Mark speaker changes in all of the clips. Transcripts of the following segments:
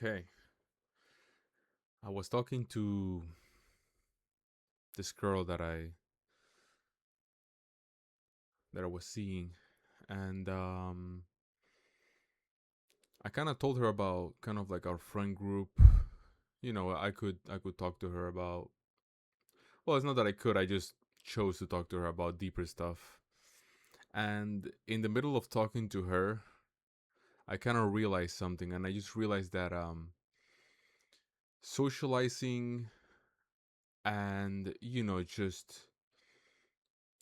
Speaker 1: Okay. I was talking to this girl that I was seeing, and I kind of told her about kind of like our friend group. I could talk to her about. Well, it's not that I could. I just chose to talk to her about deeper stuff. And in the middle of talking to her, I kind of realized something, and I just realized that socializing and just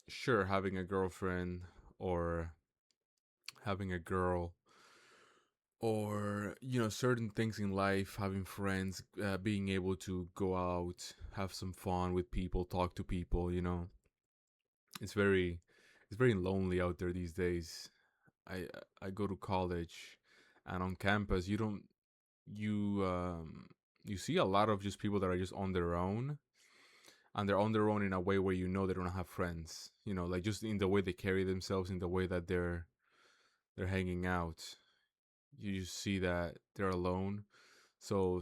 Speaker 1: sure having a girlfriend or having a girl or certain things in life, having friends, being able to go out, have some fun with people, talk to people. It's very it's very lonely out there these days. I go to college, and on campus you you see a lot of just people that are just on their own, and they're on their own in a way where they don't have friends, like just in the way they carry themselves, in the way that they're hanging out. You just see that they're alone. So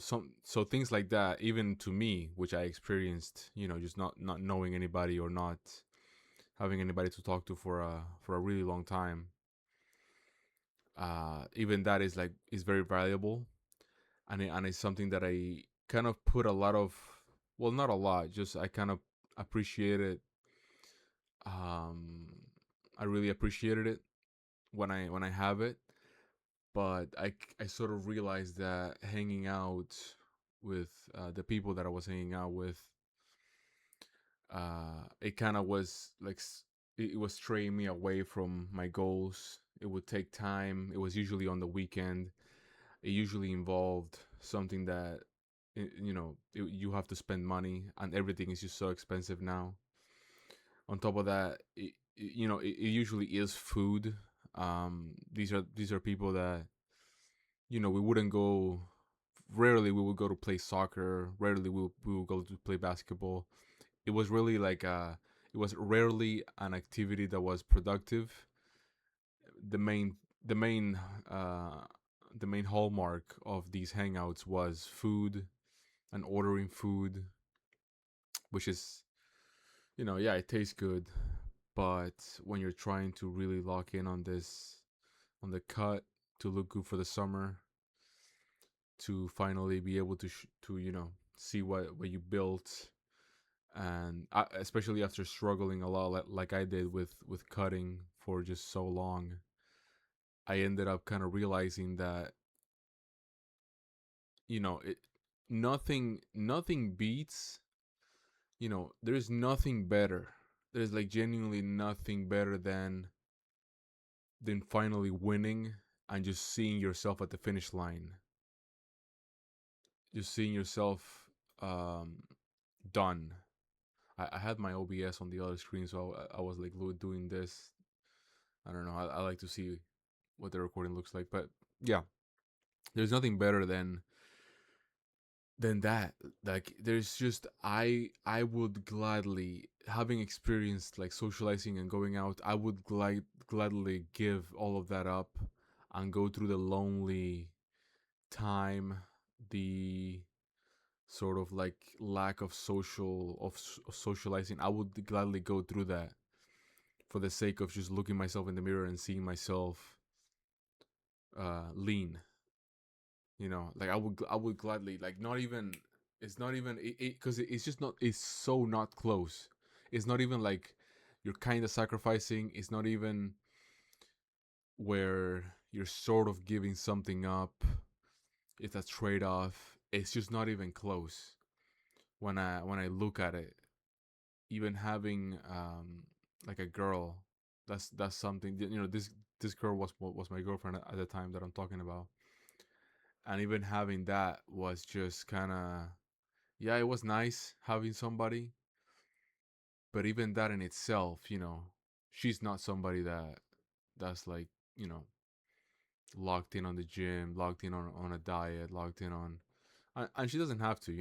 Speaker 1: things like that, even to me, which I experienced, just not knowing anybody or not having anybody to talk to for a really long time. Even that is very valuable, and it's something that I kind of put a lot of, well, not a lot, just I kind of appreciate it. Um, I really appreciated it when I have it, but I sort of realized that hanging out with the people that I was hanging out with, it kind of was like it was straying me away from my goals. It would take time. It was usually on the weekend. It usually involved something that you have to spend money, and everything is just so expensive now. On top of that, it usually is food. These are people that we wouldn't go. Rarely we would go to play soccer. Rarely we would go to play basketball. It was really like it was rarely an activity that was productive. The main the main uh the main hallmark of these hangouts was food and ordering food, which is, yeah, it tastes good, but when you're trying to really lock in on this, on the cut, to look good for the summer, to finally be able to see what you built, and especially after struggling a lot, like I did with cutting for just so long, I ended up kind of realizing that it nothing beats, there's nothing better. There's like genuinely nothing better than finally winning and just seeing yourself at the finish line, just seeing yourself um done. I had my OBS on the other screen, so I was like doing this. I don't know. I like to see what the recording looks like, but yeah, there's nothing better than that. Like, there's just I would gladly, having experienced like socializing and going out, I would gladly give all of that up and go through the lonely time, the sort of like lack of of socializing. I would gladly go through that for the sake of just looking myself in the mirror and seeing myself lean. Like I would gladly, like, not even, it's not even because it's just not, it's so not close. It's not even like you're kind of sacrificing. It's not even where you're sort of giving something up. It's a trade-off. It's just not even close when I look at it. Even having like a girl, that's something. This girl was my girlfriend at the time that I'm talking about, and even having that was just kind of, yeah, it was nice having somebody, but even that in itself, she's not somebody that's like, you know locked in on the gym, locked in on a diet, locked in on, and she doesn't have to.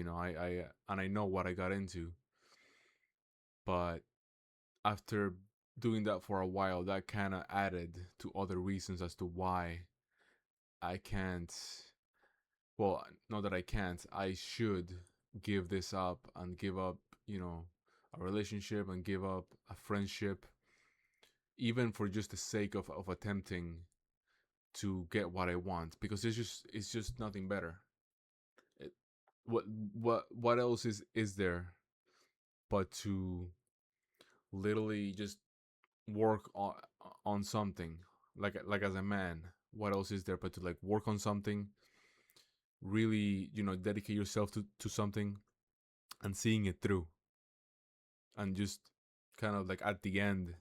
Speaker 1: I know what I got into, but after doing that for a while, that kind of added to other reasons as to why I can't well, not that I can't, I should give this up and give up, you know, a relationship and give up a friendship, even for just the sake of attempting to get what I want, because it's just nothing better. It, what what else is there but to literally just work on something, like as a man, what else is there but to like work on something, really, you know, dedicate yourself to something and seeing it through, and just kind of like at the end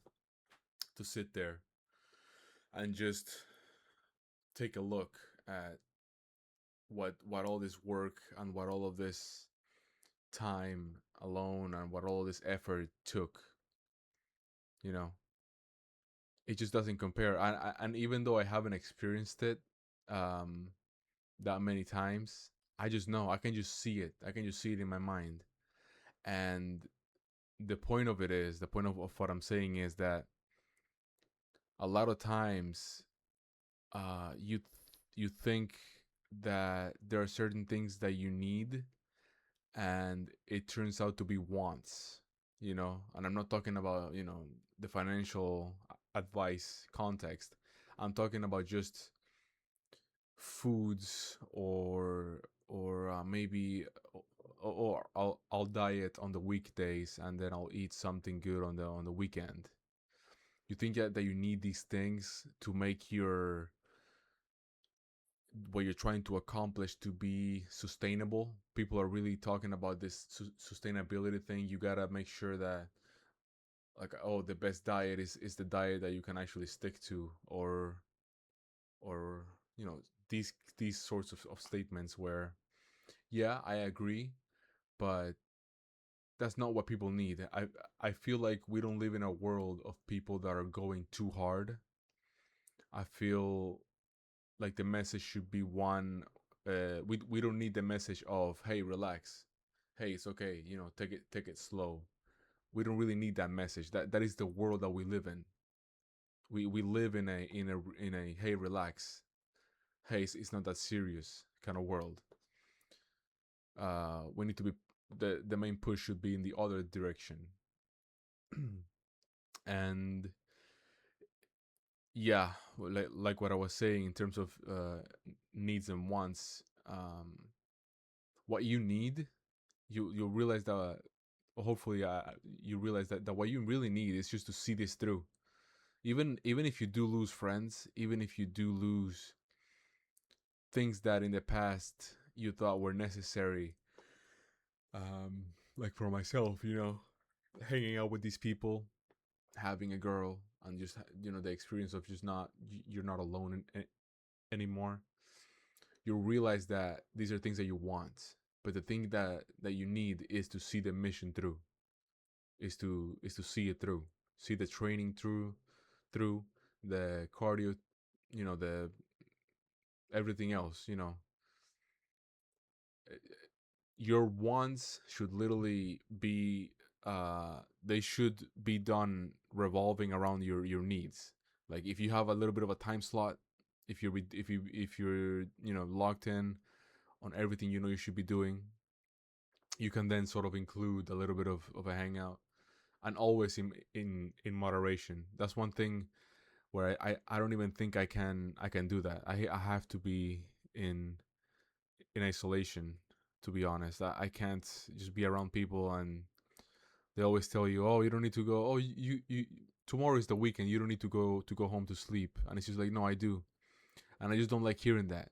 Speaker 1: to sit there and just take a look at what all this work and what all of this time alone and what all this effort took, you know. It just doesn't compare. And even though I haven't experienced it um that many times, I just know, I can just see it, I can just see it in my mind. And the point of it is, the point of what I'm saying is that a lot of times you think that there are certain things that you need, and it turns out to be wants, you know. And I'm not talking about, you know, the financial advice context. I'm talking about just foods, or maybe, or I'll diet on the weekdays and then I'll eat something good on the weekend. You think that you need these things to make your what you're trying to accomplish to be sustainable. People are really talking about this sustainability thing. You gotta make sure that, like, oh, the best diet is the diet that you can actually stick to, or you know, these sorts of statements where, yeah, I agree, but that's not what people need. I feel like we don't live in a world of people that are going too hard. I feel like the message should be one. We don't need the message of, hey, relax, hey, it's okay, you know, take it slow. We don't really need that message. That is the world that we live in. We live in a hey, relax, hey, it's not that serious kind of world. We need to be, the main push should be in the other direction. And yeah, like what I was saying in terms of needs and wants, what you need, you'll realize that, hopefully, you realize that what you really need is just to see this through. Even if you do lose friends, even if you do lose things that in the past you thought were necessary, like for myself, you know, hanging out with these people, having a girl, and just, you know, the experience of just not, you're not alone anymore. You'll realize that these are things that you want, but the thing that you need is to see the mission through, is to see it through, see the training through the cardio, you know, the everything else, you know. Your wants should literally be, they should be done revolving around your needs. Like if you have a little bit of a time slot, if you're, you know, locked in on everything you know you should be doing, you can then sort of include a little bit of a hangout, and always in moderation. That's one thing where I don't even think I can do that. I have to be in isolation, to be honest. I can't just be around people, and they always tell you, oh, you don't need to go, oh, you tomorrow is the weekend, you don't need to go home to sleep. And it's just like, no, I do. And I just don't like hearing that.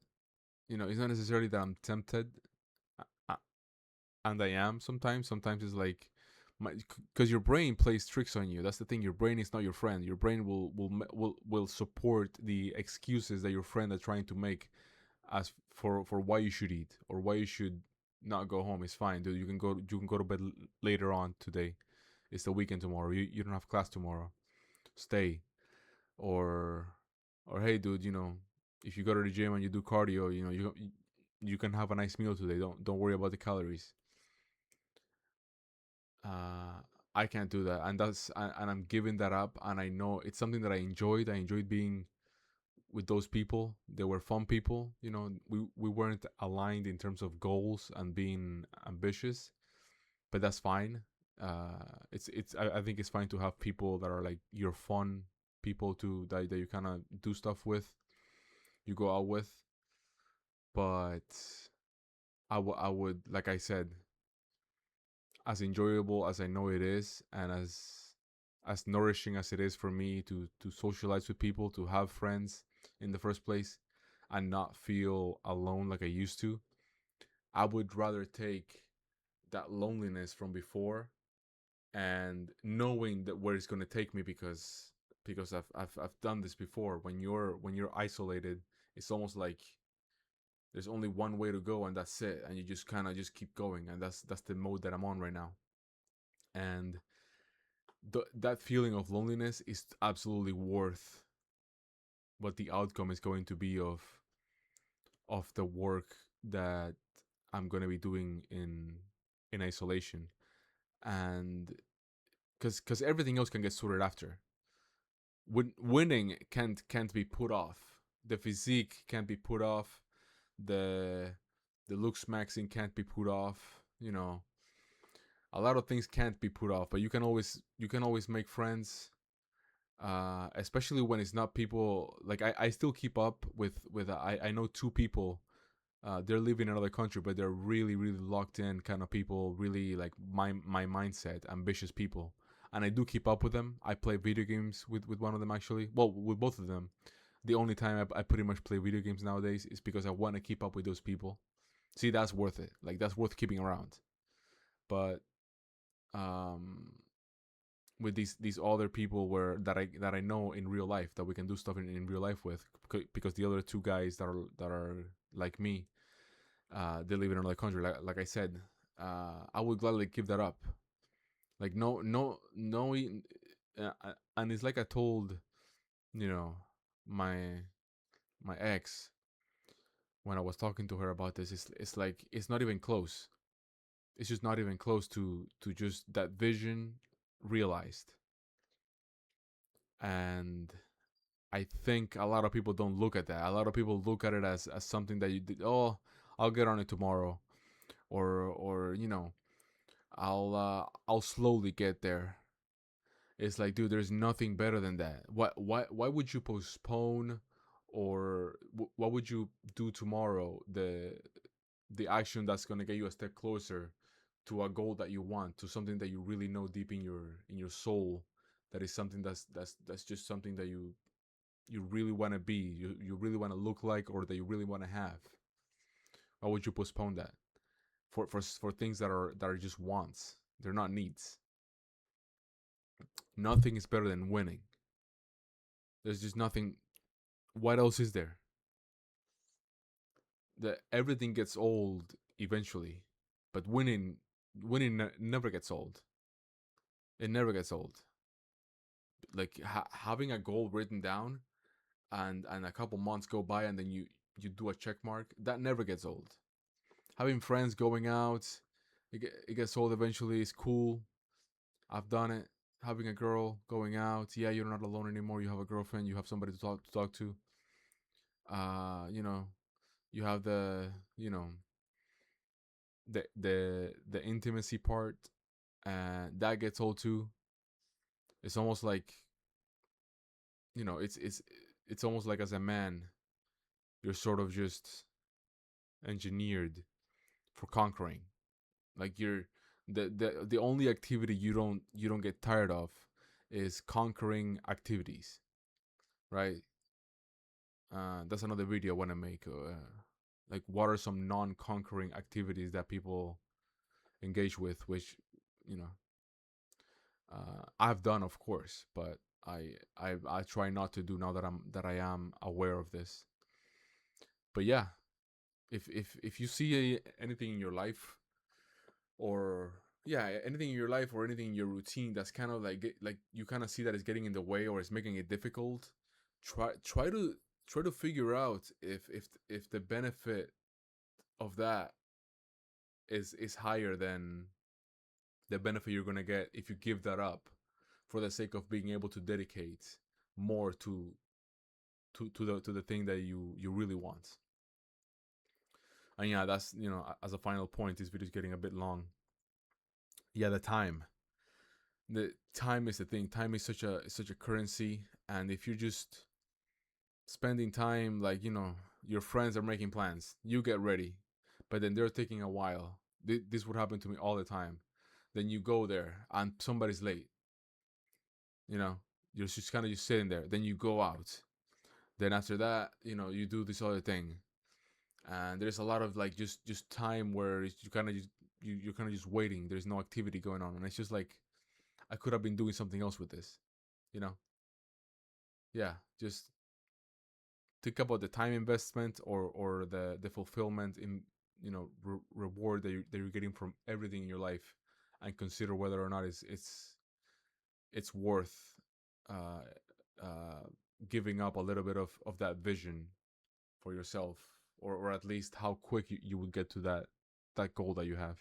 Speaker 1: You know, it's not necessarily that I'm tempted, uh, and I am sometimes. Sometimes it's like, because your brain plays tricks on you. That's the thing. Your brain is not your friend. Your brain will support the excuses that your friend are trying to make, as for why you should eat or why you should not go home. It's fine, dude. You can go to bed later on today. It's the weekend tomorrow. You don't have class tomorrow. Stay. Or or hey, dude, you know, if you go to the gym and you do cardio, you know, you can have a nice meal today. Don't worry about the calories. uh I can't do that, and I'm giving that up. And I know it's something that I enjoyed. I enjoyed being with those people. They were fun people. You know, we weren't aligned in terms of goals and being ambitious, but that's fine. It's I think it's fine to have people that are like your fun people to that you kind of do stuff with, you go out with. But I would, like I said, as enjoyable as I know it is, and as nourishing as it is for me to socialize with people, to have friends in the first place, and not feel alone like I used to. I would rather take that loneliness from before and knowing that where it's going to take me, because I've done this before. When you're isolated, it's almost like there's only one way to go and that's it, and you just kind of just keep going, and that's the mode that I'm on right now. And that feeling of loneliness is absolutely worth what the outcome is going to be of the work that I'm going to be doing in isolation. And because everything else can get sorted after. Winning can't be put off. The physique can't be put off. The the looks maxing can't be put off. You know, a lot of things can't be put off, but you can always make friends. Especially when it's not people like I still keep up with I know two people. They're living in another country, but they're really really locked in kind of people, really like my mindset, ambitious people. And I do keep up with them. I play video games with one of them, actually. Well, with both of them. The only time I pretty much play video games nowadays is because I want to keep up with those people. See, that's worth it. Like, that's worth keeping around. But um, with these other people where that I know in real life, that we can do stuff in real life with, because the other two guys that are like me, they live in another country. Like I said, I would gladly give that up. Like, no, no, no. And it's like I told, you know, my my ex, when I was talking to her about this. It's like it's not even close. It's just not even close to just that vision realized. And I think a lot of people don't look at that. A lot of people look at it as something that you did. Oh, I'll get on it tomorrow, or I'll slowly get there. It's like, dude, there's nothing better than that. Why would you postpone, or what would you do tomorrow? The action that's gonna get you a step closer to a goal that you want, to something that you really know deep in your soul, that is something that's just something that you really want to be, you really want to look like, or that you really want to have. Why would you postpone that for things that are just wants? They're not needs. Nothing is better than winning. There's just nothing. What else is there? That everything gets old eventually, but winning never gets old. It never gets old. Like, having a goal written down, and a couple months go by, and then you do a check mark, that never gets old. Having friends going out, it gets old eventually. It's cool. I've done it. Having a girl going out, yeah, you're not alone anymore. You have a girlfriend. You have somebody to talk to. You know, you have the intimacy part, and that gets old too. It's almost like, it's almost like, as a man, you're sort of just engineered for conquering. Like, you're the only activity you don't get tired of is conquering activities, right? That's another video I want to make. Like, what are some non-conquering activities that people engage with, which, you know, I've done, of course, but I try not to do, now that I am aware of this. But yeah, if you see anything in your life, or yeah, anything in your life, or anything in your routine that's kind of like you kind of see that it's getting in the way, or it's making it difficult, try to figure out if the benefit of that is higher than the benefit you're going to get if you give that up for the sake of being able to dedicate more to the thing that you really want. And yeah, that's, as a final point, this video is getting a bit long. Yeah, the time is the thing. Time is such a currency, and if you're just spending time, like, your friends are making plans, you get ready, but then they're taking a while. This would happen to me all the time. Then you go there and somebody's late. You know, you're just kind of just sitting there. Then you go out. Then after that, you do this other thing, and there's a lot of like just time where you kind of just you're kind of just waiting. There's no activity going on, and it's just like I could have been doing something else with this. You know, yeah, just think about the time investment or the fulfillment in, reward that you're getting from everything in your life, and consider whether or not it's worth uh, uh, giving up a little bit of that vision for yourself, or at least how quick you would get to that goal that you have.